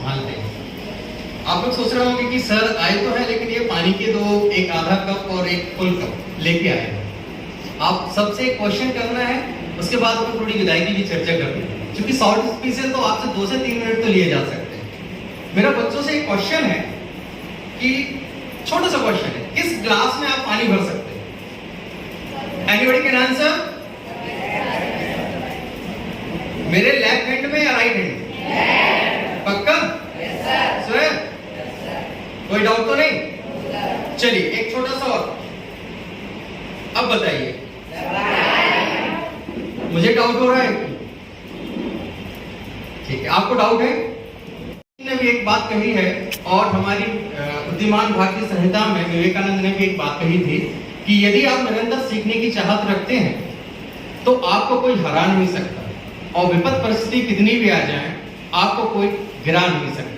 संभालते हैं। आप लोग सोच रहे होंगे कि सर आए तो है लेकिन ये पानी के दो, एक आधा कप और एक फुल कप लेके आए हैं। आप सबसे एक क्वेश्चन करना है, उसके बाद में थोड़ी विदाई की भी चर्चा करनी है, क्योंकि शॉर्ट स्पीचेस तो आपसे 2 से 3 मिनट तो लिए जा सकते हैं। मेरा बच्चों से एक क्वेश्चन है कि छोटा सा क्वेश्चन है, किस ग्लास में आप पानी भर सकते हैं? Anybody can answer? मेरे लेफ्ट हैंड में या राइट हैंड? पक्का? श्योर? कोई डाउट तो नहीं? चलिए एक छोटा सा और, अब बताइए, मुझे डाउट हो रहा है, ठीक है, आपको डाउट है? ने भी एक बात कही है, और हमारी बुद्धिमान भारतीय संहिता में विवेकानंद ने भी एक बात कही थी कि यदि आप निरंतर सीखने की चाहत रखते हैं तो आपको कोई हरा नहीं सकता, और विपद परिस्थिति कितनी भी आ जाए आपको कोई गिरा नहीं सकता।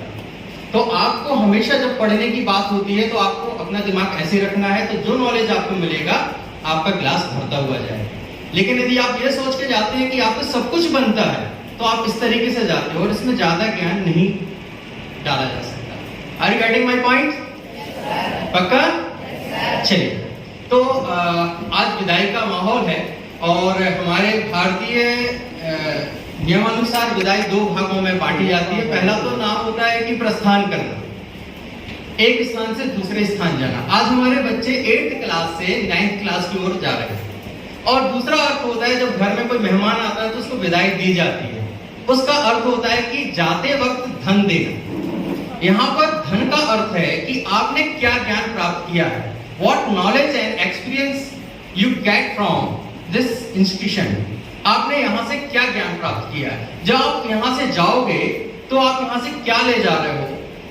तो आपको हमेशा जब पढ़ने की बात होती है तो आपको अपना दिमाग ऐसे रखना है, तो जो नॉलेज आपको मिलेगा आपका ग्लास भरता हुआ जाएगा। लेकिन यदि आप ये सोच के जाते हैं कि आपको सब कुछ बनता है तो आप इस तरीके से जाते हो और इसमें ज्यादा ज्ञान नहीं डाला जा सकता। Are you getting my point? पक्का? चलिए, तो आज विदाई का माहौल है और हमारे भारतीय नियमानुसार विदाई 2 भागों में बांटी जाती है। पहला तो नाम होता है कि प्रस्थान करना, एक स्थान से दूसरे स्थान जाना। आज हमारे बच्चे 8th क्लास से 9th क्लास की ओर जा रहे हैं। और दूसरा अर्थ होता है जब घर में कोई मेहमान आता है तो उसको विदाई दी जाती है, उसका अर्थ होता है कि जाते वक्त धन देना। यहाँ पर धन का अर्थ है कि आपने क्या ज्ञान प्राप्त किया है, what knowledge and experience you get from this institution. आपने यहाँ से क्या ज्ञान प्राप्त किया है। जब आप यहाँ से जाओगे तो आप यहाँ से क्या ले जा रहे हो,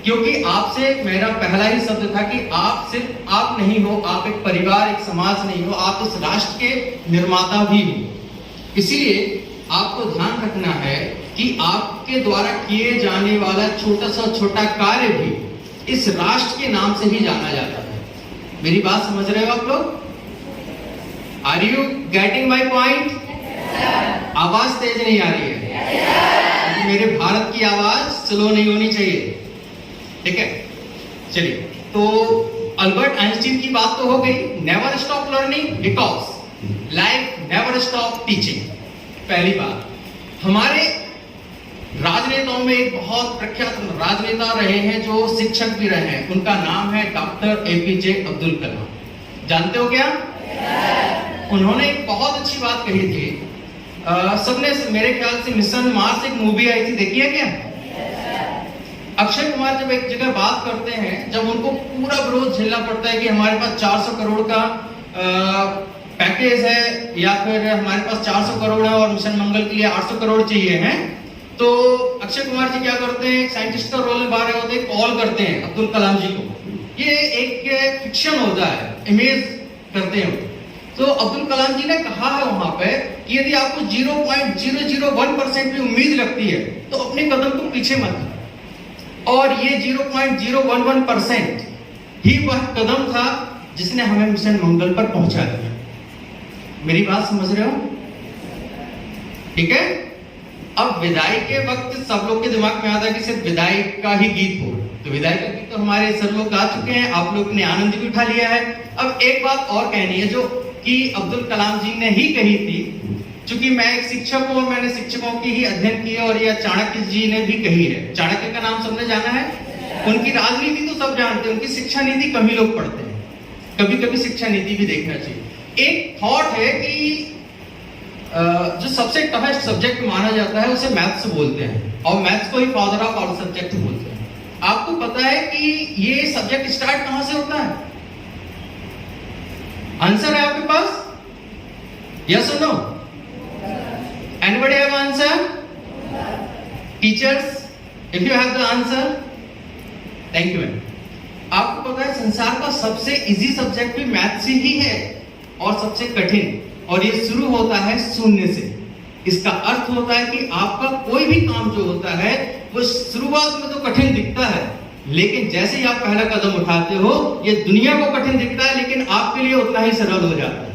क्योंकि आपसे मेरा पहला ही शब्द था कि आप सिर्फ आप नहीं हो, आप एक परिवार, एक समाज नहीं हो, आप इस राष्ट्र के निर्माता भी हो। इसीलिए आपको ध्यान रखना है कि आपके द्वारा किए जाने वाला छोटा सा छोटा कार्य भी इस राष्ट्र के नाम से ही जाना जाता है। मेरी बात समझ रहे हो आप लोग? Are you getting my point? आवाज तेज नहीं आ रही है, मेरे भारत की आवाज स्लो नहीं होनी चाहिए, ठीक है? चलिए, तो अल्बर्ट आइंस्टीन की बात तो हो गई, never stop learning because life never stop teaching. पहली बात, हमारे राजनेताओं में एक बहुत प्रख्यात राजनेता रहे हैं जो शिक्षक भी रहे हैं, उनका नाम है डॉक्टर एपीजे अब्दुल कलाम। जानते हो क्या? उन्होंने एक बहुत अच्छी बात कही थी। सबने मेरे ख्याल से मिशन मार्स एक मूवी आई थी, देखी है क्या? अक्षय कुमार जब एक जगह बात करते हैं, जब उनको पूरा विरोध झेलना पड़ता है कि हमारे पास 400 करोड़ का पैकेज है या फिर हमारे पास 400 करोड़ है और मिशन मंगल के लिए 800 करोड़ चाहिए हैं, तो अक्षय कुमार जी क्या करते हैं, एक साइंटिस्ट का रोल निभा रहे होते हैं, कॉल करते हैं अब्दुल कलाम जी को। ये एक फिक्शन होता है, इमेज करते हैं। तो अब्दुल कलाम जी ने कहा है वहां पे कि यदि आपको 0.001% भी उम्मीद लगती है तो अपने कदम को पीछे मत करो। और ये 0.011% ही वह कदम था जिसने हमें मिशन मंगल पर पहुंचा दिया। मेरी बात समझ रहे हो? ठीक है? अब विदाई के वक्त सब लोग के दिमाग में आता है कि सिर्फ विदाई का ही गीत हो, तो विदाई का गीत तो हमारे सर लोग गा चुके हैं, आप लोग ने आनंद भी उठा लिया है। अब एक बात और कहनी है जो कि अब्दुल कलाम जी ने ही कही थी। चूंकि मैं एक शिक्षक हूं, मैंने शिक्षकों की ही अध्ययन किया और ये चाणक्य जी ने भी कही है। चाणक्य का नाम सबने जाना है, उनकी राजनीति तो सब जानते हैं, उनकी शिक्षा नीति कम ही लोग पढ़ते हैं, कभी कभी शिक्षा नीति भी देखना चाहिए। एक थॉट है कि जो सबसे टफेस्ट सब्जेक्ट माना जाता है उसे मैथ्स बोलते हैं, और मैथ्स को ही फादर ऑफ ऑल सब्जेक्ट बोलते हैं। आपको पता है कि ये सब्जेक्ट स्टार्ट कहां से होता है? आंसर है आपके पास? यस और no? Anybody have answer? Teachers, if you have the answer, thank you. आपको पता है संसार का सबसे इजी सब्जेक्ट भी मैथ्स ही है और सबसे कठिन, और ये शुरू होता है शून्य से। इसका अर्थ होता है कि आपका कोई भी काम जो होता है वो शुरुआत में तो कठिन दिखता है, लेकिन जैसे ही आप पहला कदम उठाते हो ये दुनिया को कठिन दिखता है, लेकिन आपके लिए उतना ही सरल हो जाता है।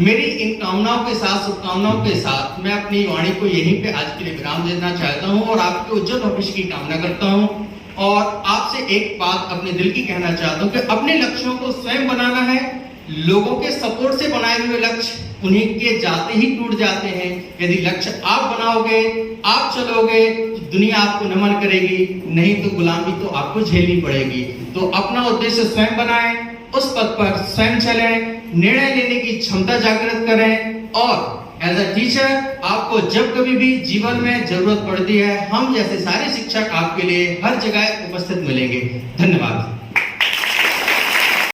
मेरी इन कामनाओं के साथ, शुभकामनाओं के साथ मैं अपनी वाणी को यहीं पे आज के लिए विराम देना चाहता हूं और आपके उज्जवल भविष्य की कामना करता हूं। और आपसे एक बात अपने दिल की कहना चाहता हूं कि अपने लक्ष्यों को स्वयं बनाना है। लोगों के सपोर्ट से बनाए हुए लक्ष्य उन्हीं के जाते ही टूट जाते हैं। यदि लक्ष्य आप बनाओगे, आप चलोगे, तो दुनिया आपको नमन करेगी, नहीं तो गुलामी तो आपको झेलनी पड़ेगी। तो अपना उद्देश्य स्वयं बनाएं, उस पथ पर स्वयं चलें, निर्णय लेने की क्षमता जागृत करें और एज अ टीचर आपको जब कभी भी जीवन में जरूरत पड़ती है, हम जैसे सारे शिक्षक आपके लिए हर जगह उपस्थित मिलेंगे। धन्यवाद।